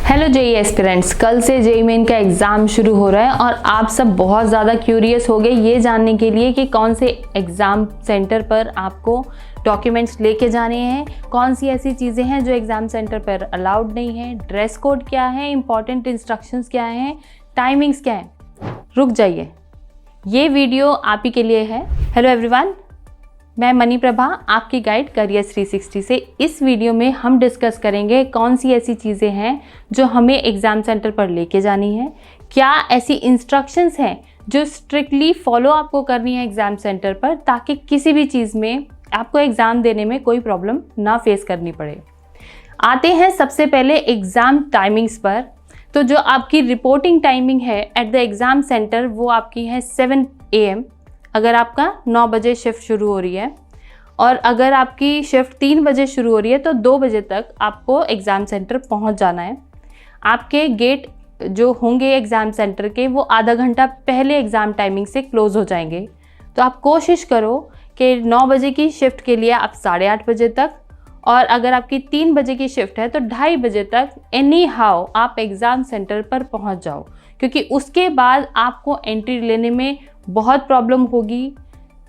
Hello JEE aspirants, कल से JEE main का एग्ज़ाम शुरू हो रहा है और आप सब बहुत ज़्यादा क्यूरियस हो गए ये जानने के लिए कि कौन से एग्ज़ाम सेंटर पर आपको डॉक्यूमेंट्स लेके जाने हैं, कौन सी ऐसी चीज़ें हैं जो एग्ज़ाम सेंटर पर अलाउड नहीं है, ड्रेस कोड क्या है, इंपॉर्टेंट इंस्ट्रक्शंस क्या हैं, टाइमिंग्स क्या हैं। रुक जाइए, ये वीडियो आप ही के लिए है। हेलो एवरीवन, मैं मनी प्रभा, आपकी गाइड करियर 360 से। इस वीडियो में हम डिस्कस करेंगे कौन सी ऐसी चीज़ें हैं जो हमें एग्ज़ाम सेंटर पर लेके जानी है, क्या ऐसी इंस्ट्रक्शंस हैं जो स्ट्रिक्टली फॉलो आपको करनी है एग्ज़ाम सेंटर पर, ताकि किसी भी चीज़ में आपको एग्ज़ाम देने में कोई प्रॉब्लम ना फेस करनी पड़े। आते हैं सबसे पहले एग्ज़ाम टाइमिंग्स पर। तो जो आपकी रिपोर्टिंग टाइमिंग है एट द एग्ज़ाम सेंटर वो आपकी है 7 AM, अगर आपका 9 बजे शिफ्ट शुरू हो रही है, और अगर आपकी शिफ्ट 3 बजे शुरू हो रही है तो 2 बजे तक आपको एग्ज़ाम सेंटर पहुंच जाना है। आपके गेट जो होंगे एग्ज़ाम सेंटर के वो आधा घंटा पहले एग्ज़ाम टाइमिंग से क्लोज़ हो जाएंगे। तो आप कोशिश करो कि 9 बजे की शिफ्ट के लिए आप 8:30 बजे तक, और अगर आपकी 3 बजे की शिफ्ट है तो 2:30 बजे तक एनी हाउ आप एग्ज़ाम सेंटर पर पहुंच जाओ, क्योंकि उसके बाद आपको एंट्री लेने में बहुत प्रॉब्लम होगी।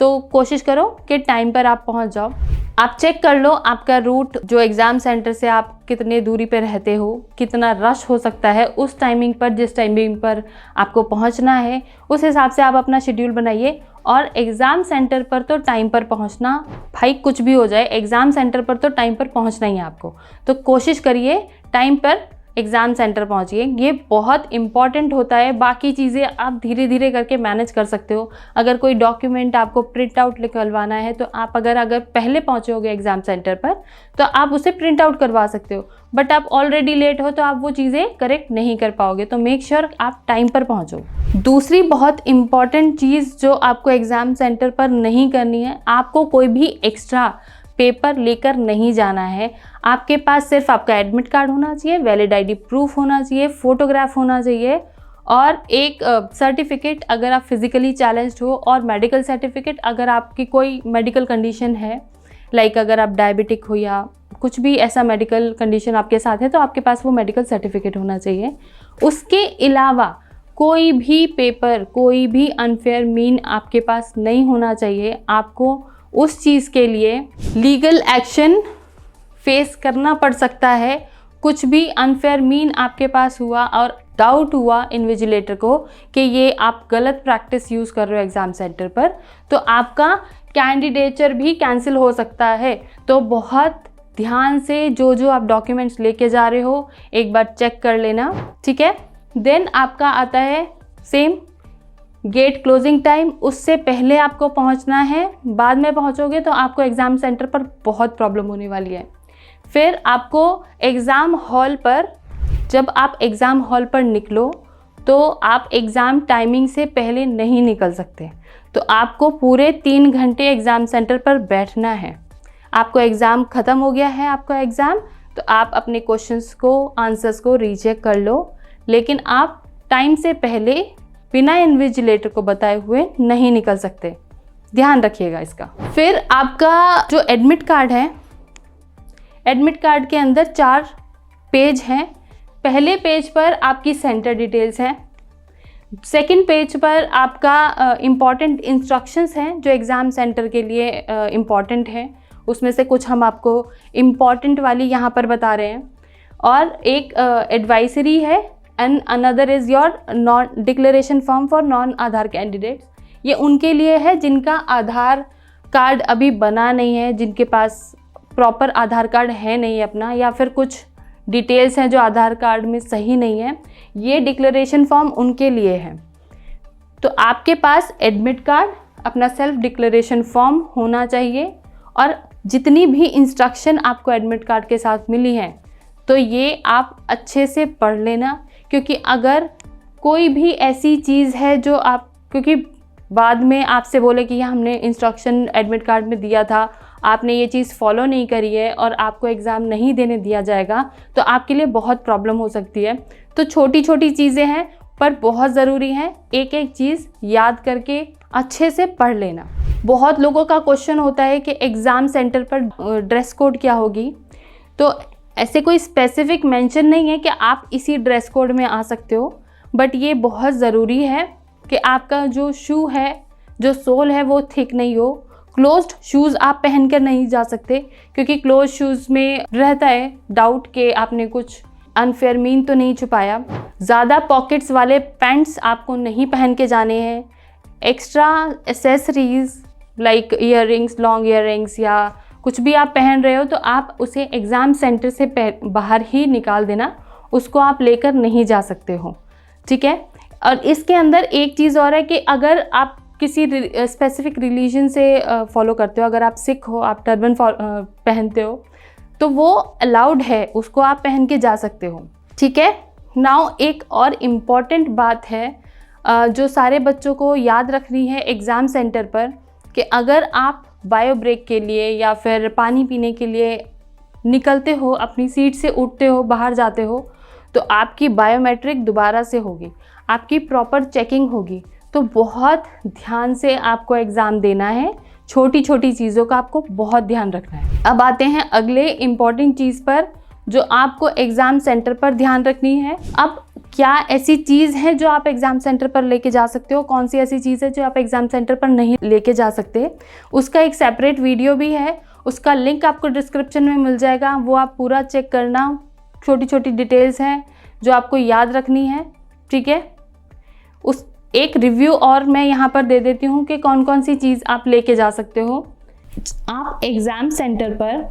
तो कोशिश करो कि टाइम पर आप पहुंच जाओ। आप चेक कर लो आपका रूट, जो एग्ज़ाम सेंटर से आप कितने दूरी पे रहते हो, कितना रश हो सकता है उस टाइमिंग पर, जिस टाइमिंग पर आपको पहुंचना है उस हिसाब से आप अपना शेड्यूल बनाइए। और एग्ज़ाम सेंटर पर तो टाइम पर पहुंचना, भाई कुछ भी हो जाए एग्ज़ाम सेंटर पर तो टाइम पर पहुंचना ही है आपको। तो कोशिश करिए टाइम पर एग्ज़ाम सेंटर पहुंचिए, ये बहुत इम्पॉर्टेंट होता है। बाकी चीज़ें आप धीरे धीरे करके मैनेज कर सकते हो। अगर कोई डॉक्यूमेंट आपको प्रिंट आउट निकलवाना है तो आप अगर पहले पहुंचे होगे एग्ज़ाम सेंटर पर तो आप उसे प्रिंट आउट करवा सकते हो, बट आप ऑलरेडी लेट हो तो आप वो चीज़ें करेक्ट नहीं कर पाओगे। तो मेक श्योर आप टाइम पर पहुँचो। दूसरी बहुत इम्पॉर्टेंट चीज़ जो आपको एग्ज़ाम सेंटर पर नहीं करनी है, आपको कोई भी एक्स्ट्रा पेपर लेकर नहीं जाना है। आपके पास सिर्फ आपका एडमिट कार्ड होना चाहिए, वैलिड ID प्रूफ होना चाहिए, फ़ोटोग्राफ होना चाहिए, और एक सर्टिफिकेट अगर आप फिज़िकली चैलेंज्ड हो, और मेडिकल सर्टिफिकेट अगर आपकी कोई मेडिकल कंडीशन है, लाइक अगर आप डायबिटिक हो या कुछ भी ऐसा मेडिकल कंडीशन आपके साथ है तो आपके पास वो मेडिकल सर्टिफिकेट होना चाहिए। उसके अलावा कोई भी पेपर, कोई भी अनफेयर मीन आपके पास नहीं होना चाहिए। आपको उस चीज़ के लिए लीगल एक्शन फेस करना पड़ सकता है। कुछ भी अनफेयर मीन आपके पास हुआ और डाउट हुआ इन्विजिलेटर को कि ये आप गलत प्रैक्टिस यूज़ कर रहे हो एग्ज़ाम सेंटर पर, तो आपका कैंडिडेचर भी कैंसिल हो सकता है। तो बहुत ध्यान से जो आप डॉक्यूमेंट्स लेके जा रहे हो एक बार चेक कर लेना, ठीक है। देन आपका आता है सेम गेट क्लोजिंग टाइम, उससे पहले आपको पहुंचना है। बाद में पहुंचोगे तो आपको एग्ज़ाम सेंटर पर बहुत प्रॉब्लम होने वाली है। फिर आपको एग्ज़ाम हॉल पर, जब आप एग्ज़ाम हॉल पर निकलो तो आप एग्ज़ाम टाइमिंग से पहले नहीं निकल सकते। तो आपको पूरे 3 घंटे एग्ज़ाम सेंटर पर बैठना है। आपको एग्ज़ाम ख़त्म हो गया है, आपका एग्ज़ाम, तो आप अपने क्वेश्चंस को, आंसर्स को रीचेक कर लो, लेकिन आप टाइम से पहले बिना इन्विजिलेटर को बताए हुए नहीं निकल सकते। ध्यान रखिएगा इसका। फिर आपका जो एडमिट कार्ड है, एडमिट कार्ड के अंदर 4 पेज हैं। पहले पेज पर आपकी सेंटर डिटेल्स हैं, सेकंड पेज पर आपका इम्पॉर्टेंट इंस्ट्रक्शंस हैं जो एग्ज़ाम सेंटर के लिए इम्पॉर्टेंट हैं। उसमें से कुछ हम आपको इम्पॉर्टेंट वाली यहाँ पर बता रहे हैं। और एक एडवाइजरी है, and another is your non declaration form for non Aadhaar candidates. ये उनके लिए है जिनका आधार कार्ड अभी बना नहीं है, जिनके पास प्रॉपर आधार कार्ड है नहीं अपना, या फिर कुछ डिटेल्स हैं जो आधार कार्ड में सही नहीं है। ये डिक्लेरेशन फॉर्म उनके लिए है। तो आपके पास एडमिट कार्ड, अपना सेल्फ डिक्लेरेशन फॉर्म होना चाहिए, और जितनी भी इंस्ट्रक्शन आपको एडमिट कार्ड के साथ मिली हैं तो ये आप अच्छे से पढ़ लेना। क्योंकि अगर कोई भी ऐसी चीज़ है जो आप, क्योंकि बाद में आपसे बोले कि हमने इंस्ट्रक्शन एडमिट कार्ड में दिया था, आपने ये चीज़ फॉलो नहीं करी है और आपको एग्ज़ाम नहीं देने दिया जाएगा, तो आपके लिए बहुत प्रॉब्लम हो सकती है। तो छोटी छोटी चीज़ें हैं पर बहुत ज़रूरी हैं, एक एक चीज़ याद करके अच्छे से पढ़ लेना। बहुत लोगों का क्वेश्चन होता है कि एग्ज़ाम सेंटर पर ड्रेस कोड क्या होगी। तो ऐसे कोई स्पेसिफिक मेंशन नहीं है कि आप इसी ड्रेस कोड में आ सकते हो, बट ये बहुत ज़रूरी है कि आपका जो शू है, जो सोल है वो थिक नहीं हो। क्लोज्ड शूज़ आप पहन कर नहीं जा सकते, क्योंकि क्लोज शूज़ में रहता है डाउट कि आपने कुछ अनफेयर मीन तो नहीं छुपाया। ज़्यादा पॉकेट्स वाले पैंट्स आपको नहीं पहन के जाने हैं। Extra accessories like earrings, long earrings या कुछ भी आप पहन रहे हो तो आप उसे एग्ज़ाम सेंटर से बाहर ही निकाल देना, उसको आप लेकर नहीं जा सकते हो, ठीक है। और इसके अंदर एक चीज़ और है कि अगर आप किसी स्पेसिफिक रिलीजन से फॉलो करते हो, अगर आप सिख हो, आप टर्बन पहनते हो, तो वो अलाउड है, उसको आप पहन के जा सकते हो, ठीक है। नाउ एक और इम्पॉर्टेंट बात है जो सारे बच्चों को याद रखनी है एग्ज़ाम सेंटर पर, कि अगर आप बायो ब्रेक के लिए या फिर पानी पीने के लिए निकलते हो, अपनी सीट से उठते हो, बाहर जाते हो, तो आपकी बायोमेट्रिक दोबारा से होगी, आपकी प्रॉपर चेकिंग होगी। तो बहुत ध्यान से आपको एग्ज़ाम देना है, छोटी छोटी चीज़ों का आपको बहुत ध्यान रखना है। अब आते हैं अगले इम्पॉर्टेंट चीज़ पर जो आपको एग्ज़ाम सेंटर पर ध्यान रखनी है। अब क्या ऐसी चीज़ है जो आप एग्ज़ाम सेंटर पर लेके जा सकते हो, कौन सी ऐसी चीज़ है जो आप एग्ज़ाम सेंटर पर नहीं लेके जा सकते, उसका एक सेपरेट वीडियो भी है, उसका लिंक आपको डिस्क्रिप्शन में मिल जाएगा, वो आप पूरा चेक करना। छोटी छोटी डिटेल्स हैं जो आपको याद रखनी है, ठीक है। उस एक रिव्यू और मैं यहाँ पर दे देती हूँ कि कौन कौन सी चीज़ आप लेके जा सकते हो। आप एग्ज़ाम सेंटर पर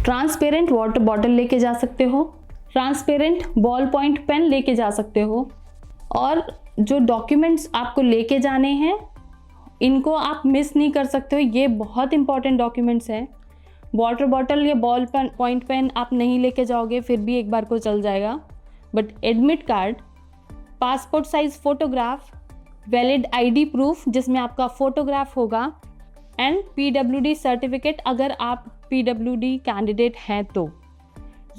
ट्रांसपेरेंट वाटर बॉटल लेके जा सकते हो, ट्रांसपेरेंट बॉल पॉइंट पेन लेके जा सकते हो, और जो डॉक्यूमेंट्स आपको लेके जाने हैं इनको आप मिस नहीं कर सकते हो, ये बहुत इंपॉर्टेंट डॉक्यूमेंट्स हैं। वाटर बॉटल या बॉल पॉइंट पेन आप नहीं लेके जाओगे फिर भी एक बार को चल जाएगा, but admit card, passport size photograph, valid ID proof जिसमें आपका फ़ोटोग्राफ होगा, एंड पीडब्ल्यूडी सर्टिफिकेट अगर आप पीडब्ल्यूडी कैंडिडेट हैं तो।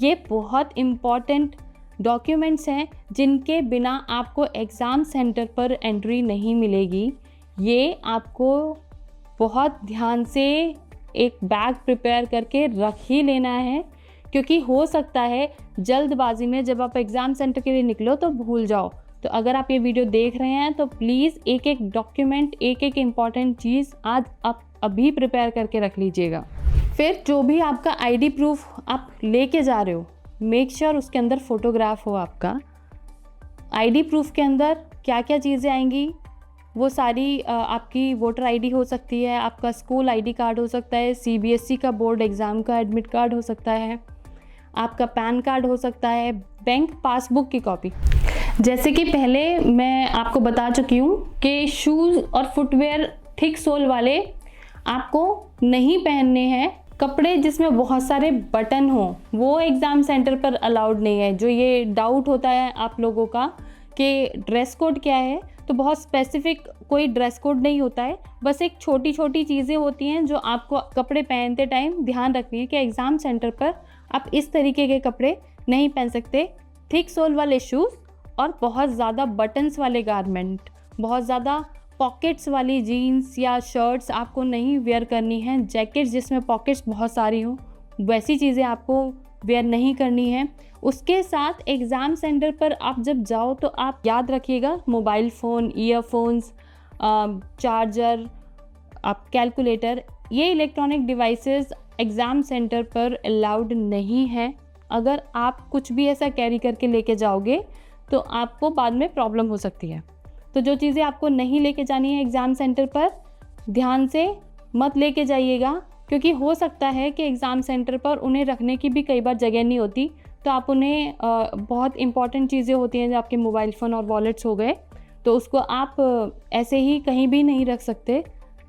ये बहुत इम्पॉर्टेंट डॉक्यूमेंट्स हैं जिनके बिना आपको एग्ज़ाम सेंटर पर एंट्री नहीं मिलेगी। ये आपको बहुत ध्यान से एक बैग प्रिपेयर करके रख ही लेना है, क्योंकि हो सकता है जल्दबाजी में जब आप एग्ज़ाम सेंटर के लिए निकलो तो भूल जाओ। तो अगर आप ये वीडियो देख रहे हैं तो प्लीज़ एक एक डॉक्यूमेंट, एक एक इम्पॉर्टेंट चीज़ आज आप अभी प्रिपेयर करके रख लीजिएगा। फिर जो भी आपका आईडी प्रूफ आप लेके जा रहे हो, मेक श्योर उसके अंदर फ़ोटोग्राफ हो आपका। आईडी प्रूफ के अंदर क्या क्या चीज़ें आएंगी वो सारी आपकी वोटर आईडी हो सकती है, आपका स्कूल आईडी कार्ड हो सकता है, सीबीएसई का बोर्ड एग्ज़ाम का एडमिट कार्ड हो सकता है, आपका पैन कार्ड हो सकता है, बैंक पासबुक की कॉपी। जैसे कि पहले मैं आपको बता चुकी हूँ कि शूज़ और फुटवेयर थिक सोल वाले आपको नहीं पहनने हैं। कपड़े जिसमें बहुत सारे बटन हो वो एग्ज़ाम सेंटर पर अलाउड नहीं है। जो ये डाउट होता है आप लोगों का कि ड्रेस कोड क्या है, तो बहुत स्पेसिफिक कोई ड्रेस कोड नहीं होता है, बस एक छोटी छोटी चीज़ें होती हैं जो आपको कपड़े पहनते टाइम ध्यान रखनी है कि एग्ज़ाम सेंटर पर आप इस तरीके के कपड़े नहीं पहन सकते। थिक सोल वाले शूज़ और बहुत ज़्यादा बटन्स वाले गारमेंट, बहुत ज़्यादा पॉकेट्स वाली जीन्स या शर्ट्स आपको नहीं वेयर करनी है। जैकेट्स जिसमें पॉकेट्स बहुत सारी हों वैसी चीज़ें आपको वेयर नहीं करनी है। उसके साथ एग्ज़ाम सेंटर पर आप जब जाओ तो आप याद रखिएगा मोबाइल फ़ोन, ईयरफोन्स, चार्जर, आप कैलकुलेटर, ये इलेक्ट्रॉनिक डिवाइसेस एग्ज़ाम सेंटर पर अलाउड नहीं है। अगर आप कुछ भी ऐसा कैरी करके लेके जाओगे तो आपको बाद में प्रॉब्लम हो सकती है। तो जो चीज़ें आपको नहीं लेके जानी है एग्ज़ाम सेंटर पर, ध्यान से मत लेके जाइएगा, क्योंकि हो सकता है कि एग्ज़ाम सेंटर पर उन्हें रखने की भी कई बार जगह नहीं होती, तो आप उन्हें बहुत इंपॉर्टेंट चीज़ें होती हैं जो आपके मोबाइल फ़ोन और वॉलेट्स हो गए, तो उसको आप ऐसे ही कहीं भी नहीं रख सकते।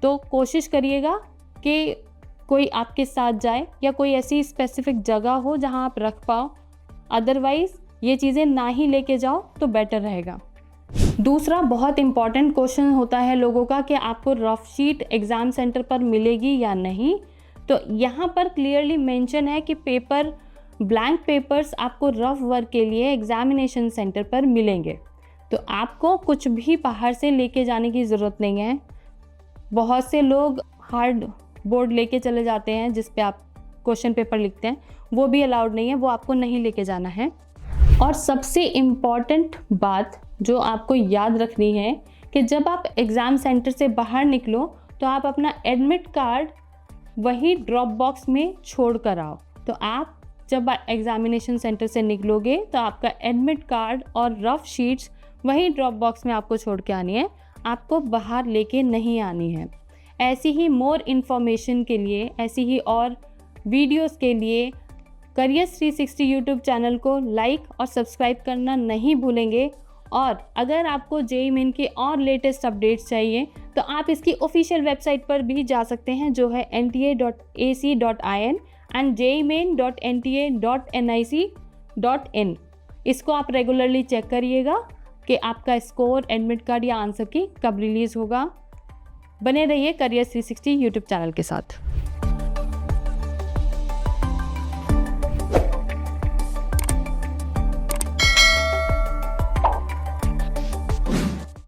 तो कोशिश करिएगा कि कोई आपके साथ जाए या कोई ऐसी स्पेसिफिक जगह हो जहां आप रख पाओ, अदरवाइज़ ये चीज़ें ना ही लेके जाओ तो बेटर रहेगा। दूसरा बहुत इम्पॉर्टेंट क्वेश्चन होता है लोगों का कि आपको रफ शीट एग्ज़ाम सेंटर पर मिलेगी या नहीं। तो यहाँ पर क्लियरली मेंशन है कि ब्लैंक पेपर्स आपको रफ वर्क के लिए एग्ज़ामिनेशन सेंटर पर मिलेंगे। तो आपको कुछ भी बाहर से लेके जाने की ज़रूरत नहीं है। बहुत से लोग हार्ड बोर्ड लेके चले जाते हैं जिस पे आप क्वेश्चन पेपर लिखते हैं, वो भी अलाउड नहीं है, वो आपको नहीं लेके जाना है। और सबसे इम्पॉर्टेंट बात जो आपको याद रखनी है कि जब आप एग्ज़ाम सेंटर से बाहर निकलो तो आप अपना एडमिट कार्ड वही ड्रॉप बॉक्स में छोड़ कर आओ। तो आप जब एग्जामिनेशन सेंटर से निकलोगे तो आपका एडमिट कार्ड और रफ शीट्स वही ड्रॉप बॉक्स में आपको छोड़ के आनी है, आपको बाहर लेके नहीं आनी है। ऐसी ही मोर इन्फॉर्मेशन के लिए, ऐसी ही और वीडियोस के लिए करियर्स 360 यूट्यूब चैनल को लाइक और सब्सक्राइब करना नहीं भूलेंगे। और अगर आपको जेईई मेन के और लेटेस्ट अपडेट्स चाहिए तो आप इसकी ऑफिशियल वेबसाइट पर भी जा सकते हैं, जो है nta.ac.in एंड jeimain.nta.nic.in। इसको आप रेगुलरली चेक करिएगा कि आपका स्कोर, एडमिट कार्ड या आंसर की कब रिलीज़ होगा। बने रहिए करियर्स 360 यूट्यूब चैनल के साथ।